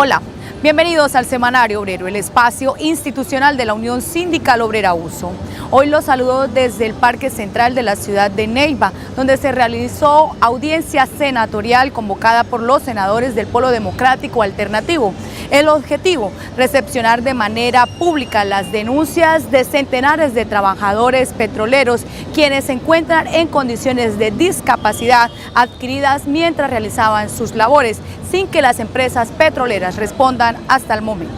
Hola, bienvenidos al Semanario Obrero, el espacio institucional de la Unión Sindical Obrera USO. Hoy los saludo desde el Parque Central de la ciudad de Neiva, donde se realizó audiencia senatorial convocada por los senadores del Polo Democrático Alternativo. El objetivo, recepcionar de manera pública las denuncias de centenares de trabajadores petroleros, quienes se encuentran en condiciones de discapacidad adquiridas mientras realizaban sus labores, sin que las empresas petroleras respondan hasta el momento.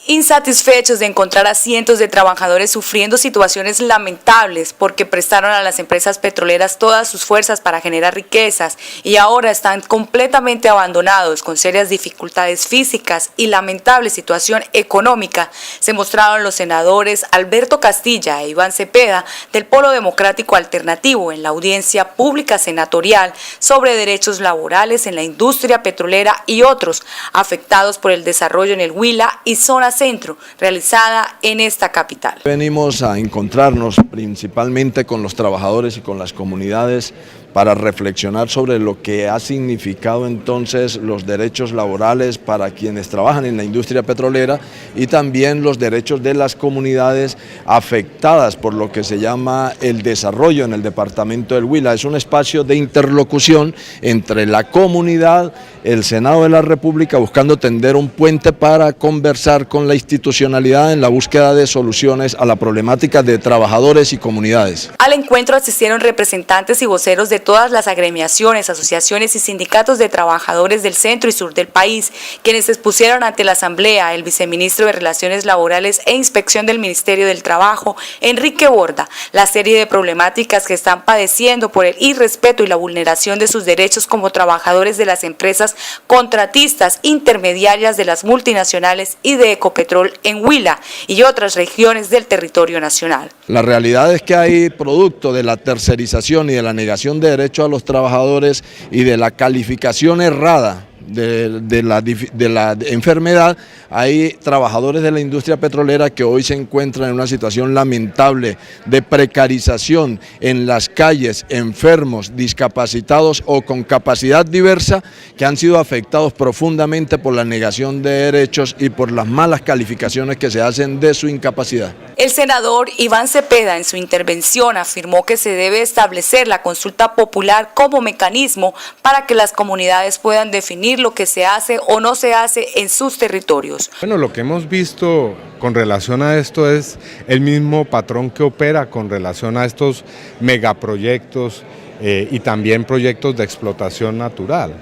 Insatisfechos de encontrar a cientos de trabajadores sufriendo situaciones lamentables porque prestaron a las empresas petroleras todas sus fuerzas para generar riquezas y ahora están completamente abandonados con serias dificultades físicas y lamentable situación económica, se mostraron los senadores Alberto Castilla e Iván Cepeda del Polo Democrático Alternativo en la audiencia pública senatorial sobre derechos laborales en la industria petrolera y otros afectados por el desarrollo en el Huila y zonas centro, realizada en esta capital. Venimos a encontrarnos principalmente con los trabajadores y con las comunidades para reflexionar sobre lo que ha significado entonces los derechos laborales para quienes trabajan en la industria petrolera y también los derechos de las comunidades afectadas por lo que se llama el desarrollo en el departamento del Huila. Es un espacio de interlocución entre la comunidad, el Senado de la República, buscando tender un puente para conversar con la institucionalidad en la búsqueda de soluciones a la problemática de trabajadores y comunidades. Al encuentro asistieron representantes y voceros de todas las agremiaciones, asociaciones y sindicatos de trabajadores del centro y sur del país, quienes expusieron ante la Asamblea el viceministro de Relaciones Laborales e Inspección del Ministerio del Trabajo, Enrique Borda, la serie de problemáticas que están padeciendo por el irrespeto y la vulneración de sus derechos como trabajadores de las empresas contratistas intermediarias de las multinacionales y de Ecopetrol en Huila y otras regiones del territorio nacional. La realidad es que hay producto de la tercerización y de la negación de derechos a los trabajadores y de la calificación errada de la enfermedad. Hay trabajadores de la industria petrolera que hoy se encuentran en una situación lamentable de precarización en las calles, enfermos, discapacitados o con capacidad diversa, que han sido afectados profundamente por la negación de derechos y por las malas calificaciones que se hacen de su incapacidad. El senador Iván Cepeda en su intervención afirmó que se debe establecer la consulta popular como mecanismo para que las comunidades puedan definir lo que se hace o no se hace en sus territorios. Bueno, lo que hemos visto con relación a esto es el mismo patrón que opera con relación a estos megaproyectos y también proyectos de explotación natural.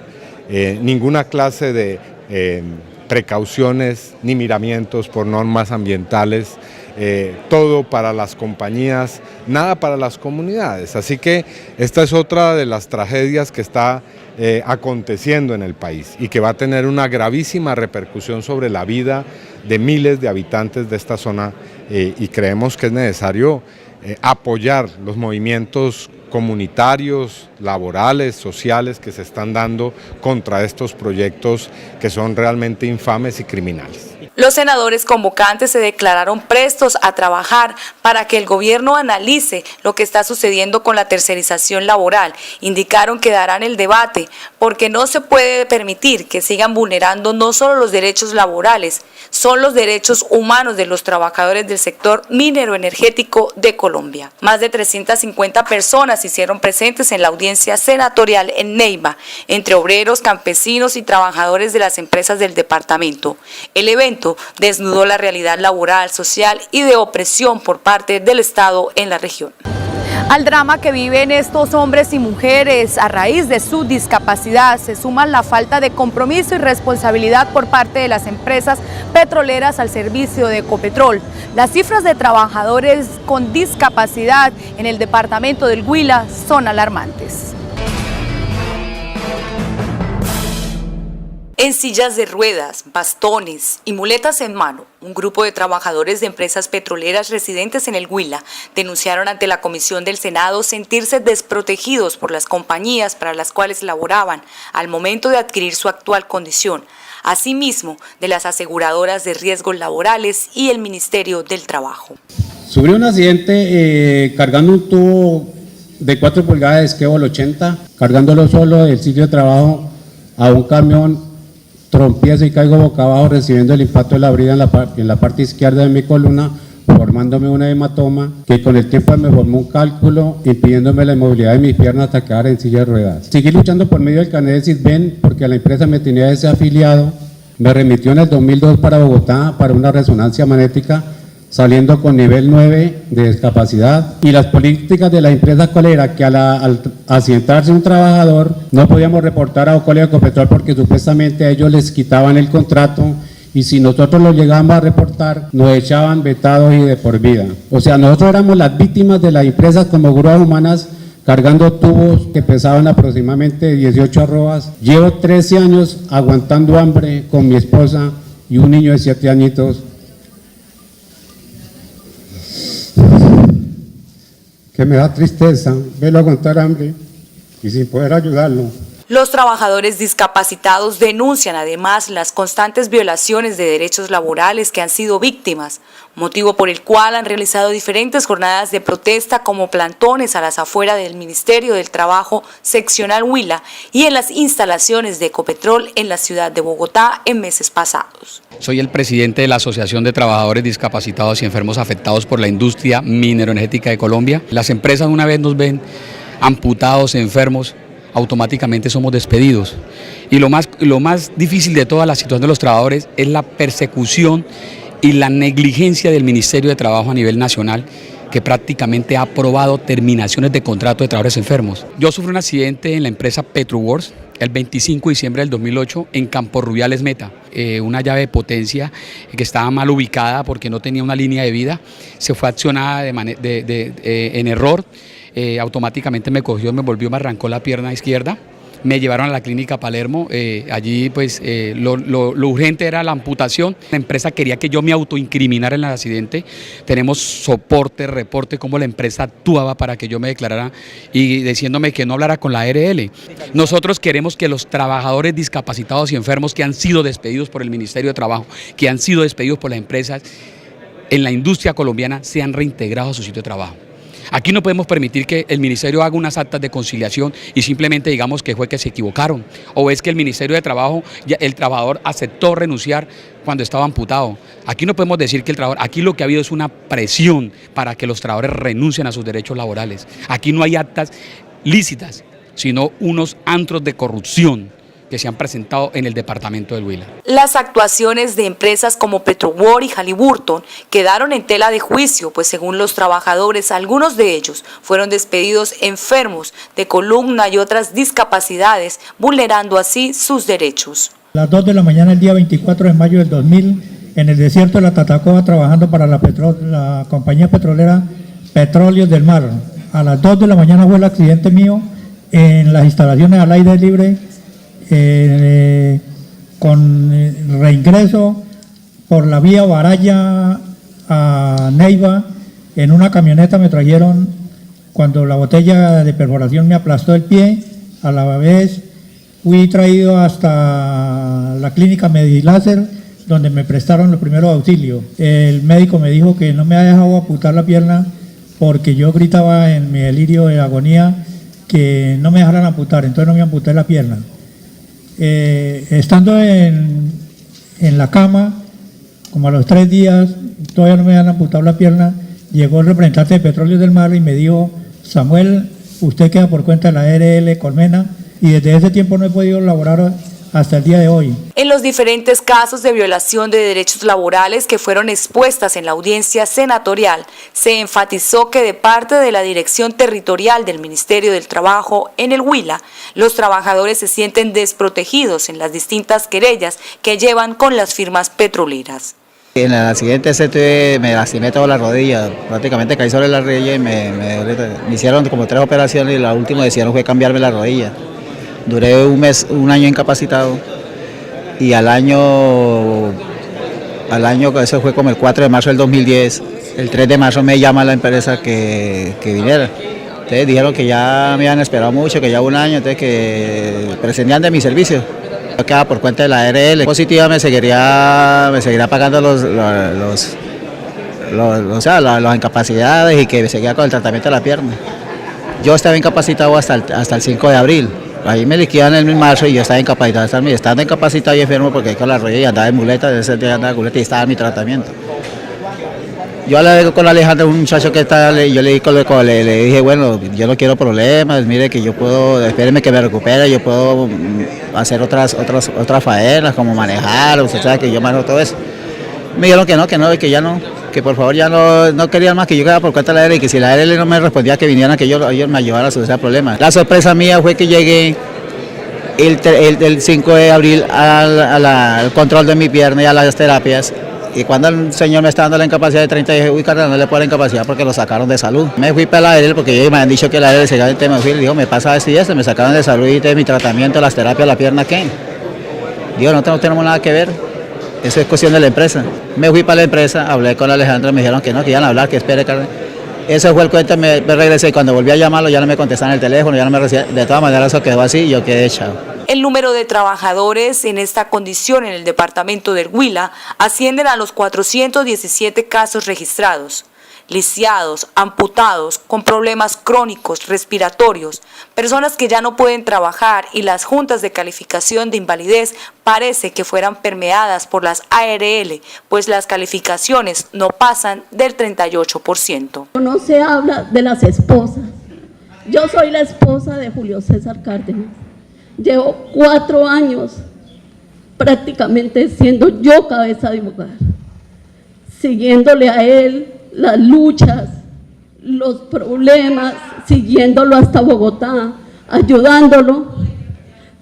Ninguna clase de precauciones ni miramientos por normas ambientales, todo para las compañías, nada para las comunidades. Así que esta es otra de las tragedias que está aconteciendo en el país y que va a tener una gravísima repercusión sobre la vida de miles de habitantes de esta zona y creemos que es necesario apoyar los movimientos comunitarios, laborales, sociales que se están dando contra estos proyectos que son realmente infames y criminales. Los senadores convocantes se declararon prestos a trabajar para que el gobierno analice lo que está sucediendo con la tercerización laboral. Indicaron que darán el debate porque no se puede permitir que sigan vulnerando no solo los derechos laborales, son los derechos humanos de los trabajadores del sector minero energético de Colombia. Más de 350 personas se hicieron presentes en la audiencia senatorial en Neiva, entre obreros, campesinos y trabajadores de las empresas del departamento. El evento desnudó la realidad laboral, social y de opresión por parte del Estado en la región. Al drama que viven estos hombres y mujeres a raíz de su discapacidad se suma la falta de compromiso y responsabilidad por parte de las empresas petroleras al servicio de Ecopetrol. Las cifras de trabajadores con discapacidad en el departamento del Huila son alarmantes. En sillas de ruedas, bastones y muletas en mano, un grupo de trabajadores de empresas petroleras residentes en el Huila denunciaron ante la Comisión del Senado sentirse desprotegidos por las compañías para las cuales laboraban al momento de adquirir su actual condición, asimismo de las aseguradoras de riesgos laborales y el Ministerio del Trabajo. Sufrí un accidente cargando un tubo de 4 pulgadas de esquébol 80, cargándolo solo del sitio de trabajo a un camión, trompiezo y caigo boca abajo recibiendo el impacto de la brida en la parte izquierda de mi columna, formándome una hematoma que con el tiempo me formó un cálculo impidiéndome la movilidad de mis piernas hasta quedar en silla de ruedas. Seguí luchando por medio del carnet de Sisbén porque la empresa me tenía desafiliado, me remitió en el 2002 para Bogotá para una resonancia magnética saliendo con nivel 9 de discapacidad, y las políticas de la empresa cuál era, que al accidentarse un trabajador no podíamos reportar a Ocolia Ecopetrol porque supuestamente a ellos les quitaban el contrato y si nosotros lo llegábamos a reportar nos echaban vetados y de por vida. O sea, nosotros éramos las víctimas de las empresas como grúas humanas cargando tubos que pesaban aproximadamente 18 arrobas. Llevo 13 años aguantando hambre con mi esposa y un niño de 7 añitos que me da tristeza verlo aguantar hambre y sin poder ayudarlo. Los trabajadores discapacitados denuncian además las constantes violaciones de derechos laborales que han sido víctimas, motivo por el cual han realizado diferentes jornadas de protesta como plantones a las afueras del Ministerio del Trabajo seccional Huila y en las instalaciones de Ecopetrol en la ciudad de Bogotá en meses pasados. Soy el presidente de la Asociación de Trabajadores Discapacitados y Enfermos Afectados por la Industria Mineroenergética de Colombia. Las empresas una vez nos ven amputados, enfermos, automáticamente somos despedidos. Y lo más difícil de toda la situación de los trabajadores es la persecución y la negligencia del Ministerio de Trabajo a nivel nacional, que prácticamente ha aprobado terminaciones de contrato de trabajadores enfermos. Yo sufrí un accidente en la empresa Petrowars el 25 de diciembre del 2008 en Campo Rubiales Meta. Una llave de potencia que estaba mal ubicada porque no tenía una línea de vida, se fue accionada en error. Automáticamente me cogió, me volvió, me arrancó la pierna izquierda, me llevaron a la clínica Palermo, allí pues lo urgente era la amputación. La empresa quería que yo me autoincriminara en el accidente, tenemos soporte, reporte, cómo la empresa actuaba para que yo me declarara y diciéndome que no hablara con la ARL. Nosotros queremos que los trabajadores discapacitados y enfermos que han sido despedidos por el Ministerio de Trabajo, que han sido despedidos por las empresas en la industria colombiana, sean reintegrados a su sitio de trabajo. Aquí no podemos permitir que el Ministerio haga unas actas de conciliación y simplemente digamos que fue que se equivocaron. O es que el Ministerio de Trabajo, el trabajador aceptó renunciar cuando estaba amputado. Aquí no podemos decir que el trabajador, aquí lo que ha habido es una presión para que los trabajadores renuncien a sus derechos laborales. Aquí no hay actas lícitas, sino unos antros de corrupción que se han presentado en el departamento del Huila. Las actuaciones de empresas como Petrowar y Halliburton quedaron en tela de juicio, pues según los trabajadores, algunos de ellos fueron despedidos enfermos de columna y otras discapacidades, vulnerando así sus derechos. A las 2 de la mañana el día 24 de mayo del 2000, en el desierto de la Tatacoa, trabajando para la compañía petrolera Petróleos del Mar. A las 2 de la mañana fue el accidente mío en las instalaciones al aire libre, con reingreso por la vía Baraya a Neiva. En una camioneta me trajeron cuando la botella de perforación me aplastó el pie. A la vez fui traído hasta la clínica Mediláser, donde me prestaron los primeros auxilios. El médico me dijo que no me ha dejado amputar la pierna porque yo gritaba en mi delirio de agonía que no me dejaran amputar, entonces no me amputé la pierna. Estando en la cama, como a los 3 días, todavía no me habían amputado la pierna, llegó el representante de Petróleos del Mar y me dijo: Samuel, usted queda por cuenta de la ARL Colmena, y desde ese tiempo no he podido laborar hasta el día de hoy. En los diferentes casos de violación de derechos laborales que fueron expuestas en la audiencia senatorial, se enfatizó que de parte de la Dirección Territorial del Ministerio del Trabajo en el Huila, los trabajadores se sienten desprotegidos en las distintas querellas que llevan con las firmas petroleras. En el accidente ese me lastimé toda la rodilla, prácticamente caí sobre la rodilla y me hicieron como 3 operaciones y la última decisión fue cambiarme la rodilla. Duré un año incapacitado y al año, eso fue como el 4 de marzo del 2010, el 3 de marzo me llama la empresa que viniera. Entonces dijeron que ya me habían esperado mucho, que ya un año, entonces que prescindían de mi servicio. Yo quedaba por cuenta de la ARL. Positiva me seguiría pagando las incapacidades y que me seguía con el tratamiento de la pierna. Yo estaba incapacitado hasta el 5 de abril. Ahí me liquidan en marzo y yo estaba incapacitado. Estando incapacitado y enfermo porque con la rodilla andaba de muleta, ese día andaba de muleta y estaba en mi tratamiento. Yo hablé con Alejandro, un muchacho que está, yo le dije, bueno, yo no quiero problemas, mire que yo puedo, espéreme que me recupere, yo puedo hacer otras faenas, como manejar, usted sabe que yo manejo todo eso. Me dijeron que no, que ya no, que por favor ya no querían más, que yo quedara por cuenta de la ARL y que si la ARL no me respondía que vinieran, que ellos me ayudaran a solucionar problemas. La sorpresa mía fue que llegué el 5 de abril al control de mi pierna y a las terapias. Y cuando el señor me está dando la incapacidad de 30, dije, uy, carnal, no le puedo la incapacidad porque lo sacaron de salud. Me fui para la ARL porque ellos me han dicho que la ARL se el tema. Me dijo, me pasa esto y esto, me sacaron de salud y de mi tratamiento, las terapias, la pierna, ¿qué? Digo, no tenemos nada que ver. Eso es cuestión de la empresa. Me fui para la empresa, hablé con Alejandro, me dijeron que no, que iban a hablar, que espere, carnal. Ese fue el cuento, me regresé y cuando volví a llamarlo ya no me contestaban el teléfono, ya no me recibían. De todas maneras eso quedó así y yo quedé echado. El número de trabajadores en esta condición en el departamento del Huila ascienden a los 417 casos registrados. Lisiados, amputados, con problemas crónicos, respiratorios, personas que ya no pueden trabajar y las juntas de calificación de invalidez parece que fueran permeadas por las ARL, pues las calificaciones no pasan del 38%. No se habla de las esposas. Yo soy la esposa de Julio César Cárdenas. Llevo 4 años prácticamente siendo yo cabeza de hogar, siguiéndole a él las luchas, los problemas, siguiéndolo hasta Bogotá, ayudándolo,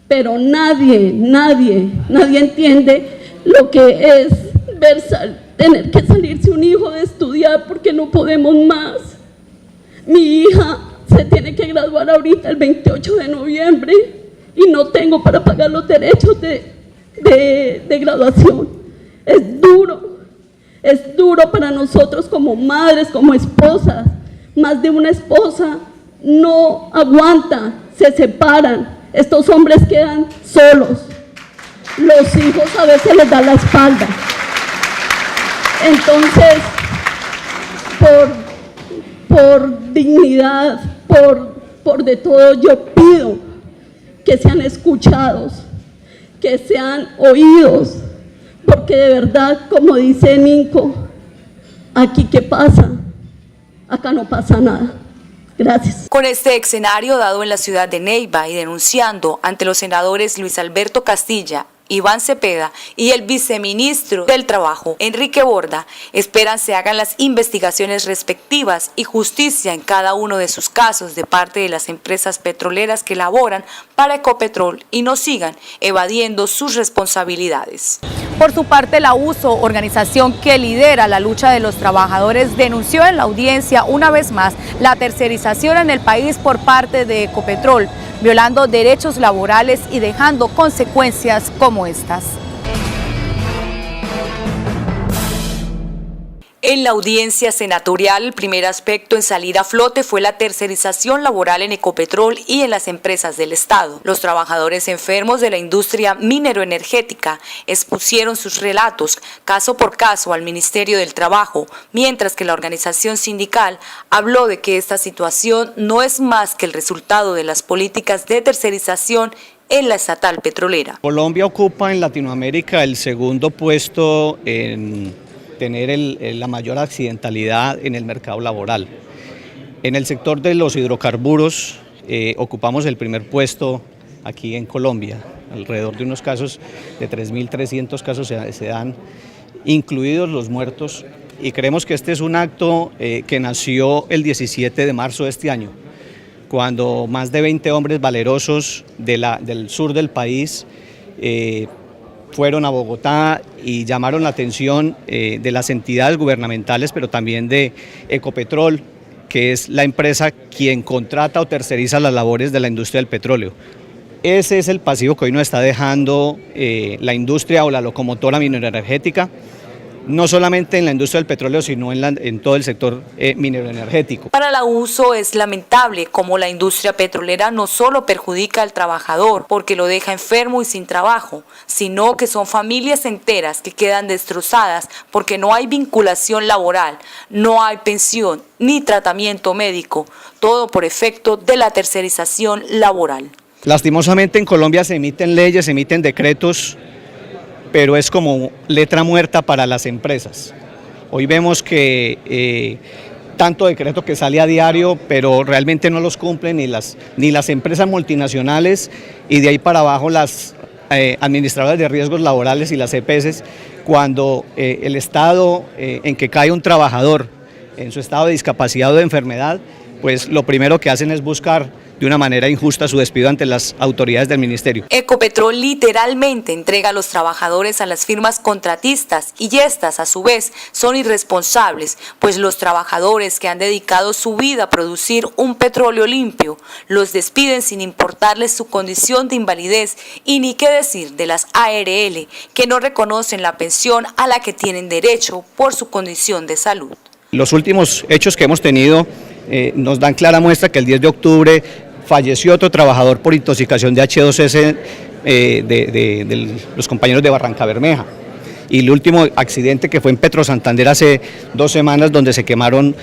pero nadie entiende lo que es tener que salirse un hijo de estudiar porque no podemos más. Mi hija se tiene que graduar ahorita el 28 de noviembre y no tengo para pagar los derechos de graduación. Es duro para nosotros como madres, como esposas. Más de una esposa no aguanta, se separan. Estos hombres quedan solos. Los hijos a veces les dan la espalda. Entonces, por dignidad, por de todo, yo pido que sean escuchados, que sean oídos, porque de verdad, como dice Ninco, aquí ¿qué pasa? Acá no pasa nada. Gracias. Con este escenario dado en la ciudad de Neiva y denunciando ante los senadores Luis Alberto Castilla, Iván Cepeda y el viceministro del Trabajo, Enrique Borda, esperan se hagan las investigaciones respectivas y justicia en cada uno de sus casos de parte de las empresas petroleras que laboran para Ecopetrol y no sigan evadiendo sus responsabilidades. Por su parte, la USO, organización que lidera la lucha de los trabajadores, denunció en la audiencia una vez más la tercerización en el país por parte de Ecopetrol, violando derechos laborales y dejando consecuencias como estas. En la audiencia senatorial, el primer aspecto en salir a flote fue la tercerización laboral en Ecopetrol y en las empresas del Estado. Los trabajadores enfermos de la industria mineroenergética expusieron sus relatos caso por caso al Ministerio del Trabajo, mientras que la organización sindical habló de que esta situación no es más que el resultado de las políticas de tercerización en la estatal petrolera. Colombia ocupa en Latinoamérica el segundo puesto en tener la mayor accidentalidad en el mercado laboral. En el sector de los hidrocarburos ocupamos el primer puesto aquí en Colombia, alrededor de unos casos de 3.300 casos se dan, incluidos los muertos, y creemos que este es un acto que nació el 17 de marzo de este año, cuando más de 20 hombres valerosos del sur del país fueron a Bogotá y llamaron la atención de las entidades gubernamentales, pero también de Ecopetrol, que es la empresa quien contrata o terceriza las labores de la industria del petróleo. Ese es el pasivo que hoy nos está dejando la industria o la locomotora mineroenergética. no solamente en la industria del petróleo, sino en todo el sector minero energético. Para la USO es lamentable cómo la industria petrolera no solo perjudica al trabajador porque lo deja enfermo y sin trabajo, sino que son familias enteras que quedan destrozadas porque no hay vinculación laboral, no hay pensión ni tratamiento médico, todo por efecto de la tercerización laboral. Lastimosamente en Colombia se emiten leyes, se emiten decretos, pero es como letra muerta para las empresas. Hoy vemos que tanto decreto que sale a diario, pero realmente no los cumplen ni las empresas multinacionales, y de ahí para abajo las administradoras de riesgos laborales y las EPS, cuando el estado en que cae un trabajador en su estado de discapacidad o de enfermedad, pues lo primero que hacen es buscar de una manera injusta su despido ante las autoridades del ministerio. Ecopetrol literalmente entrega a los trabajadores a las firmas contratistas y estas a su vez son irresponsables, pues los trabajadores que han dedicado su vida a producir un petróleo limpio los despiden sin importarles su condición de invalidez, y ni qué decir de las ARL que no reconocen la pensión a la que tienen derecho por su condición de salud. Los últimos hechos que hemos tenido nos dan clara muestra que el 10 de octubre falleció otro trabajador por intoxicación de H2S de los compañeros de Barranca Bermeja. Y el último accidente que fue en Petro Santander hace 2 semanas, donde se quemaron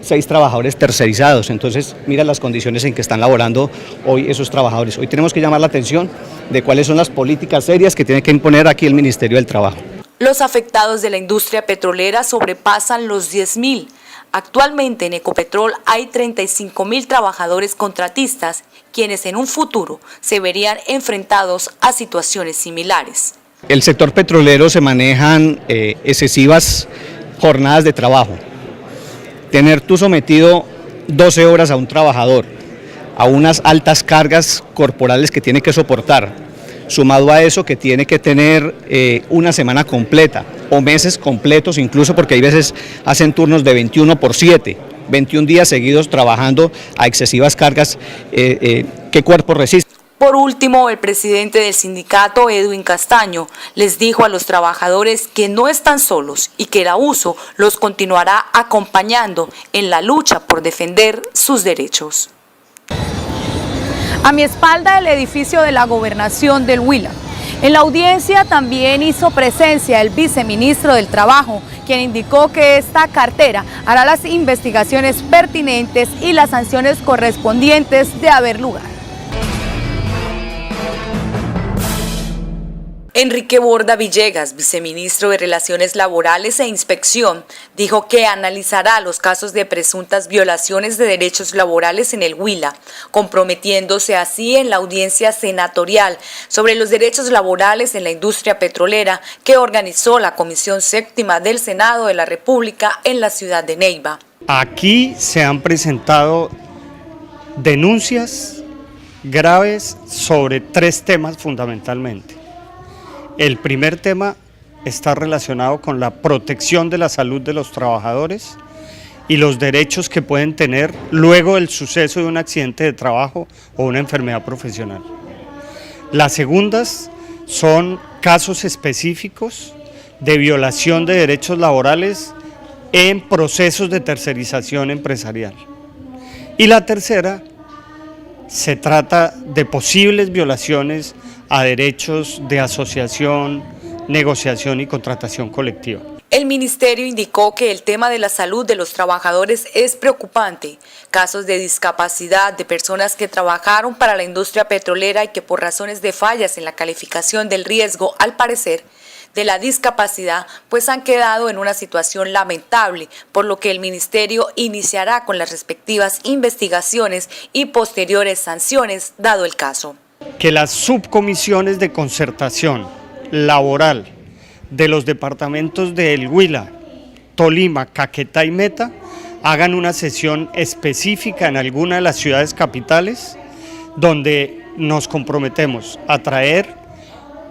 6 trabajadores tercerizados. Entonces, mira las condiciones en que están laborando hoy esos trabajadores. Hoy tenemos que llamar la atención de cuáles son las políticas serias que tiene que imponer aquí el Ministerio del Trabajo. Los afectados de la industria petrolera sobrepasan los 10.000. Actualmente en Ecopetrol hay 35.000 trabajadores contratistas, quienes en un futuro se verían enfrentados a situaciones similares. El sector petrolero se manejan excesivas jornadas de trabajo. Tener tú sometido 12 horas a un trabajador, a unas altas cargas corporales que tiene que soportar, sumado a eso que tiene que tener una semana completa o meses completos incluso, porque hay veces hacen turnos de 21/7, 21 días seguidos trabajando a excesivas cargas, ¿qué cuerpo resiste? Por último, el presidente del sindicato, Edwin Castaño, les dijo a los trabajadores que no están solos y que la USO los continuará acompañando en la lucha por defender sus derechos. A mi espalda el edificio de la Gobernación del Huila. En la audiencia también hizo presencia el viceministro del Trabajo, quien indicó que esta cartera hará las investigaciones pertinentes y las sanciones correspondientes de haber lugar. Enrique Borda Villegas, viceministro de Relaciones Laborales e Inspección, dijo que analizará los casos de presuntas violaciones de derechos laborales en el Huila, comprometiéndose así en la audiencia senatorial sobre los derechos laborales en la industria petrolera que organizó la Comisión Séptima del Senado de la República en la ciudad de Neiva. Aquí se han presentado denuncias graves sobre 3 temas fundamentalmente. El primer tema está relacionado con la protección de la salud de los trabajadores y los derechos que pueden tener luego del suceso de un accidente de trabajo o una enfermedad profesional. Las segundas son casos específicos de violación de derechos laborales en procesos de tercerización empresarial. Y la tercera se trata de posibles violaciones a derechos de asociación, negociación y contratación colectiva. El ministerio indicó que el tema de la salud de los trabajadores es preocupante. Casos de discapacidad de personas que trabajaron para la industria petrolera y que por razones de fallas en la calificación del riesgo, al parecer, de la discapacidad, pues han quedado en una situación lamentable, por lo que el ministerio iniciará con las respectivas investigaciones y posteriores sanciones, dado el caso. Que las subcomisiones de concertación laboral de los departamentos de El Huila, Tolima, Caquetá y Meta hagan una sesión específica en alguna de las ciudades capitales donde nos comprometemos a traer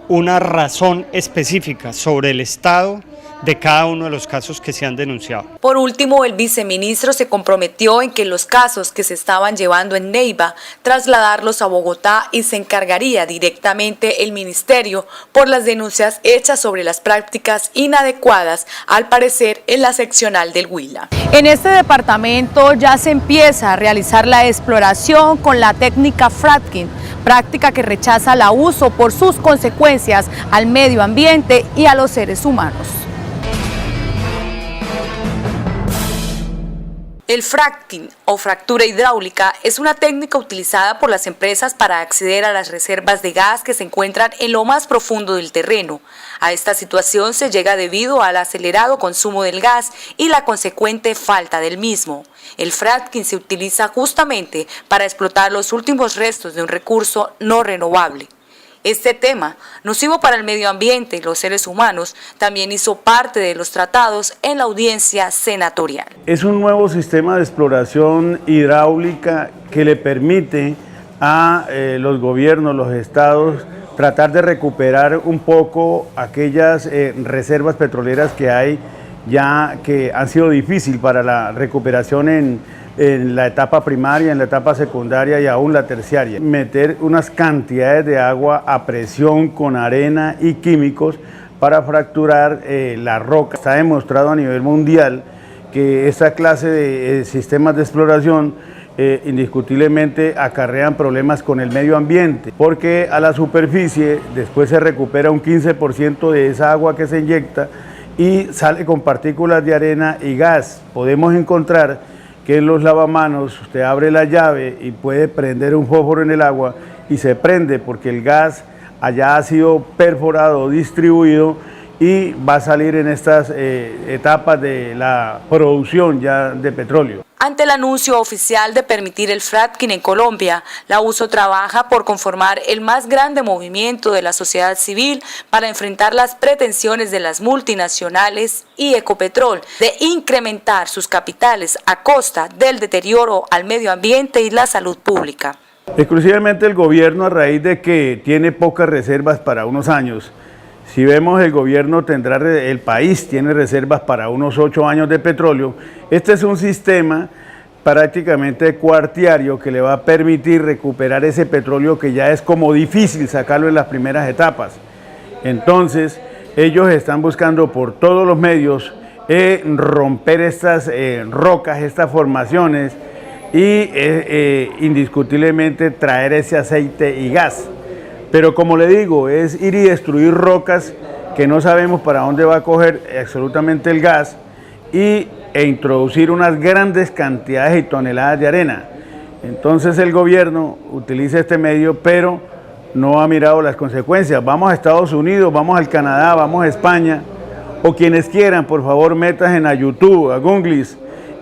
una razón específica sobre el estado de cada uno de los casos que se han denunciado. Por último, el viceministro se comprometió en que los casos que se estaban llevando en Neiva, trasladarlos a Bogotá y se encargaría directamente el ministerio por las denuncias hechas sobre las prácticas inadecuadas, al parecer en la seccional del Huila. En este departamento ya se empieza a realizar la exploración con la técnica fracking, práctica que rechaza el uso por sus consecuencias al medio ambiente y a los seres humanos. El fracking o fractura hidráulica es una técnica utilizada por las empresas para acceder a las reservas de gas que se encuentran en lo más profundo del terreno. A esta situación se llega debido al acelerado consumo del gas y la consecuente falta del mismo. El fracking se utiliza justamente para explotar los últimos restos de un recurso no renovable. Este tema, nocivo para el medio ambiente y los seres humanos, también hizo parte de los tratados en la audiencia senatorial. Es un nuevo sistema de exploración hidráulica que le permite a los gobiernos, los estados, tratar de recuperar un poco aquellas reservas petroleras que hay ya que han sido difíciles para la recuperación en la etapa primaria, en la etapa secundaria y aún la terciaria. Meter unas cantidades de agua a presión con arena y químicos para fracturar la roca. Está demostrado a nivel mundial que esta clase de sistemas de exploración indiscutiblemente acarrean problemas con el medio ambiente, porque a la superficie después se recupera un 15% de esa agua que se inyecta y sale con partículas de arena y gas. Podemos encontrar que en los lavamanos usted abre la llave y puede prender un fósforo en el agua y se prende porque el gas allá ha sido perforado, distribuido y va a salir en estas etapas de la producción ya de petróleo. Ante el anuncio oficial de permitir el fracking en Colombia, la USO trabaja por conformar el más grande movimiento de la sociedad civil para enfrentar las pretensiones de las multinacionales y Ecopetrol de incrementar sus capitales a costa del deterioro al medio ambiente y la salud pública. Exclusivamente el gobierno, a raíz de que tiene pocas reservas para unos años, si vemos el gobierno el país tiene reservas para unos 8 años de petróleo. Este es un sistema prácticamente cuartiario que le va a permitir recuperar ese petróleo que ya es como difícil sacarlo en las primeras etapas. Entonces, ellos están buscando por todos los medios romper estas rocas, estas formaciones y indiscutiblemente traer ese aceite y gas. Pero como le digo, es ir y destruir rocas que no sabemos para dónde va a coger absolutamente el gas e introducir unas grandes cantidades y toneladas de arena. Entonces el gobierno utiliza este medio, pero no ha mirado las consecuencias. Vamos a Estados Unidos, vamos al Canadá, vamos a España, o quienes quieran, por favor, metan a YouTube, a Google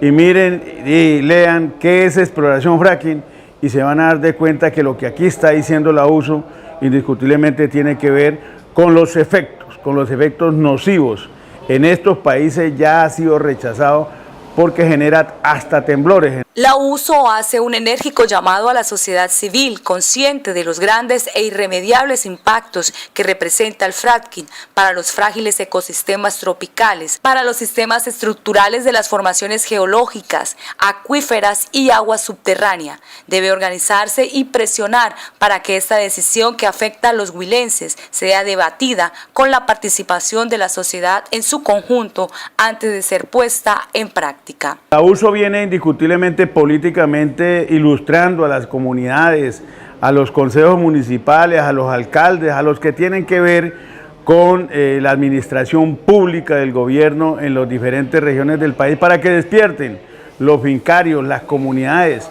y miren y lean qué es exploración fracking y se van a dar de cuenta que lo que aquí está diciendo la USO indiscutiblemente tiene que ver con los efectos nocivos. En estos países ya ha sido rechazado porque genera hasta temblores. La USO hace un enérgico llamado a la sociedad civil, consciente de los grandes e irremediables impactos que representa el fracking para los frágiles ecosistemas tropicales, para los sistemas estructurales de las formaciones geológicas, acuíferas y agua subterránea. Debe organizarse y presionar para que esta decisión que afecta a los huilenses sea debatida con la participación de la sociedad en su conjunto antes de ser puesta en práctica. La USO viene indiscutiblemente políticamente ilustrando a las comunidades, a los consejos municipales, a los alcaldes, a los que tienen que ver con la administración pública del gobierno en las diferentes regiones del país para que despierten los fincarios, las comunidades.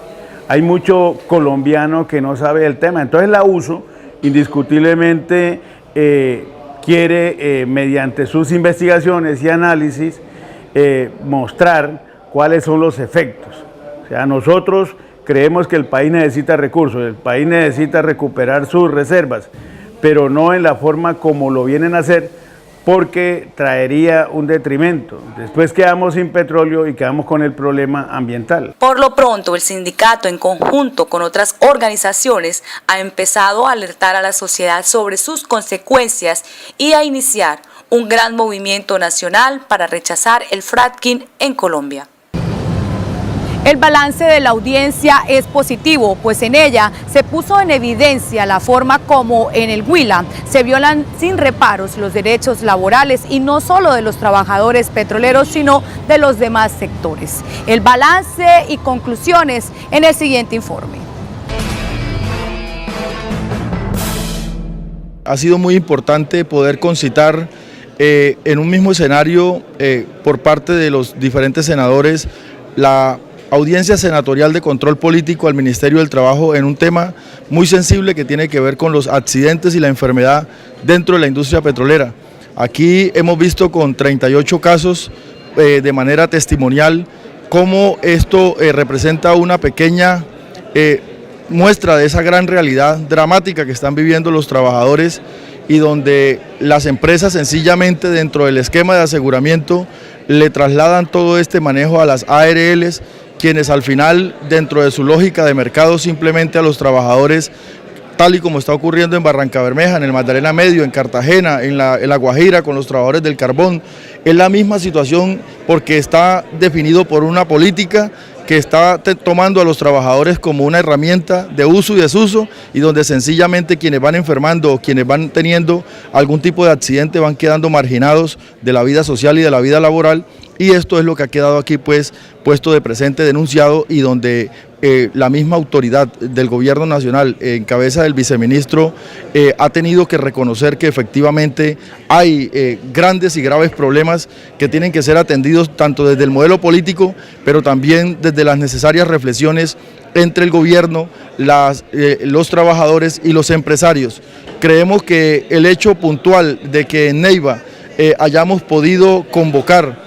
Hay mucho colombiano que no sabe el tema, entonces la USO indiscutiblemente quiere mediante sus investigaciones y análisis mostrar cuáles son los efectos. O sea, nosotros creemos que el país necesita recursos, el país necesita recuperar sus reservas, pero no en la forma como lo vienen a hacer, porque traería un detrimento. Después quedamos sin petróleo y quedamos con el problema ambiental. Por lo pronto, el sindicato, en conjunto con otras organizaciones, ha empezado a alertar a la sociedad sobre sus consecuencias y a iniciar un gran movimiento nacional para rechazar el fracking en Colombia. El balance de la audiencia es positivo, pues en ella se puso en evidencia la forma como en el Huila se violan sin reparos los derechos laborales y no solo de los trabajadores petroleros, sino de los demás sectores. El balance y conclusiones en el siguiente informe. Ha sido muy importante poder concitar en un mismo escenario por parte de los diferentes senadores la audiencia senatorial de control político al Ministerio del Trabajo en un tema muy sensible que tiene que ver con los accidentes y la enfermedad dentro de la industria petrolera. Aquí hemos visto con 38 casos de manera testimonial cómo esto representa una pequeña muestra de esa gran realidad dramática que están viviendo los trabajadores y donde las empresas sencillamente dentro del esquema de aseguramiento le trasladan todo este manejo a las ARLs, quienes al final dentro de su lógica de mercado simplemente a los trabajadores, tal y como está ocurriendo en Barrancabermeja, en el Magdalena Medio, en Cartagena, en la Guajira con los trabajadores del carbón, es la misma situación porque está definido por una política que está tomando a los trabajadores como una herramienta de uso y desuso y donde sencillamente quienes van enfermando o quienes van teniendo algún tipo de accidente van quedando marginados de la vida social y de la vida laboral, y esto es lo que ha quedado aquí pues puesto de presente, denunciado, y donde la misma autoridad del gobierno nacional en cabeza del viceministro ha tenido que reconocer que efectivamente hay grandes y graves problemas que tienen que ser atendidos tanto desde el modelo político, pero también desde las necesarias reflexiones entre el gobierno, los trabajadores y los empresarios. Creemos que el hecho puntual de que en Neiva hayamos podido convocar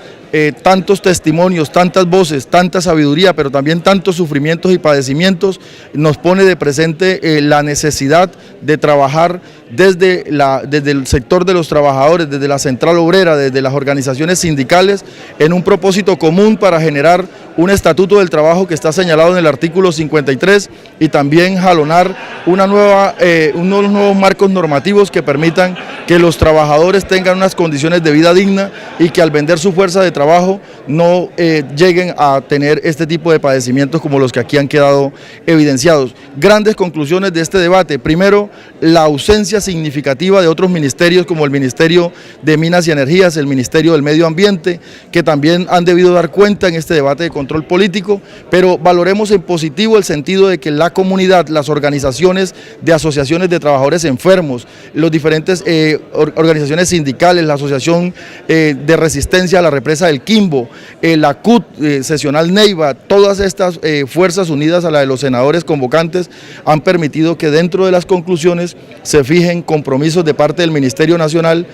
tantos testimonios, tantas voces, tanta sabiduría, pero también tantos sufrimientos y padecimientos, nos pone de presente la necesidad de trabajar desde el sector de los trabajadores, desde la central obrera, desde las organizaciones sindicales, en un propósito común para generar un estatuto del trabajo que está señalado en el artículo 53 y también jalonar unos nuevos marcos normativos que permitan que los trabajadores tengan unas condiciones de vida digna y que al vender su fuerza de trabajo no lleguen a tener este tipo de padecimientos como los que aquí han quedado evidenciados. Grandes conclusiones de este debate. Primero, la ausencia significativa de otros ministerios como el Ministerio de Minas y Energías, el Ministerio del Medio Ambiente, que también han debido dar cuenta en este debate de control político, pero valoremos en positivo el sentido de que la comunidad, las organizaciones de asociaciones de trabajadores enfermos, los diferentes organizaciones sindicales, la Asociación de Resistencia a la Represa del Quimbo, la CUT Sesional Neiva, todas estas fuerzas unidas a la de los senadores convocantes han permitido que dentro de las conclusiones se fijen compromisos de parte del Ministerio Nacional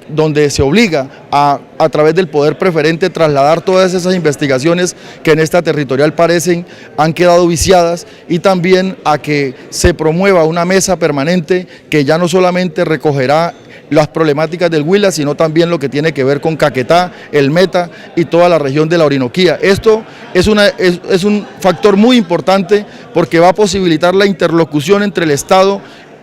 donde se obliga a través del poder preferente trasladar todas esas investigaciones que en esta territorial han quedado viciadas, y también a que se promueva una mesa permanente que ya no solamente recogerá las problemáticas del Huila, sino también lo que tiene que ver con Caquetá, el Meta y toda la región de la Orinoquía. Esto es un factor muy importante porque va a posibilitar la interlocución entre el Estado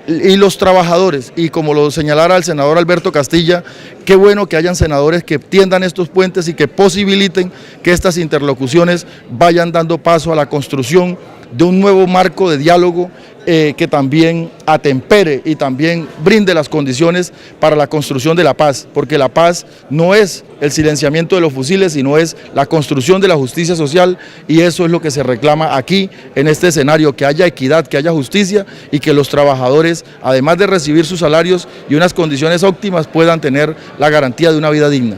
y los trabajadores, y como lo señalara el senador Alberto Castilla, qué bueno que hayan senadores que tiendan estos puentes y que posibiliten que estas interlocuciones vayan dando paso a la construcción de un nuevo marco de diálogo que también atempere y también brinde las condiciones para la construcción de la paz, porque la paz no es el silenciamiento de los fusiles, sino es la construcción de la justicia social, y eso es lo que se reclama aquí en este escenario, que haya equidad, que haya justicia y que los trabajadores, además de recibir sus salarios y unas condiciones óptimas, puedan tener la garantía de una vida digna.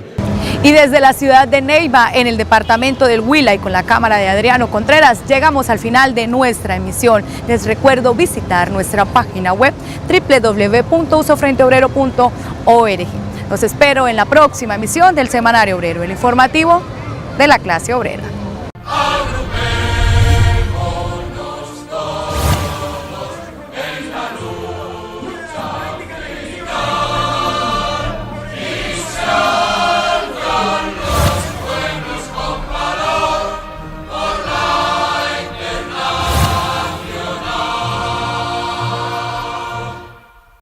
Y desde la ciudad de Neiva, en el departamento del Huila, y con la cámara de Adriano Contreras, llegamos al final de nuestra emisión. Les recuerdo visitar nuestra página web www.usofrenteobrero.org. Los espero en la próxima emisión del Semanario Obrero, el informativo de la clase obrera.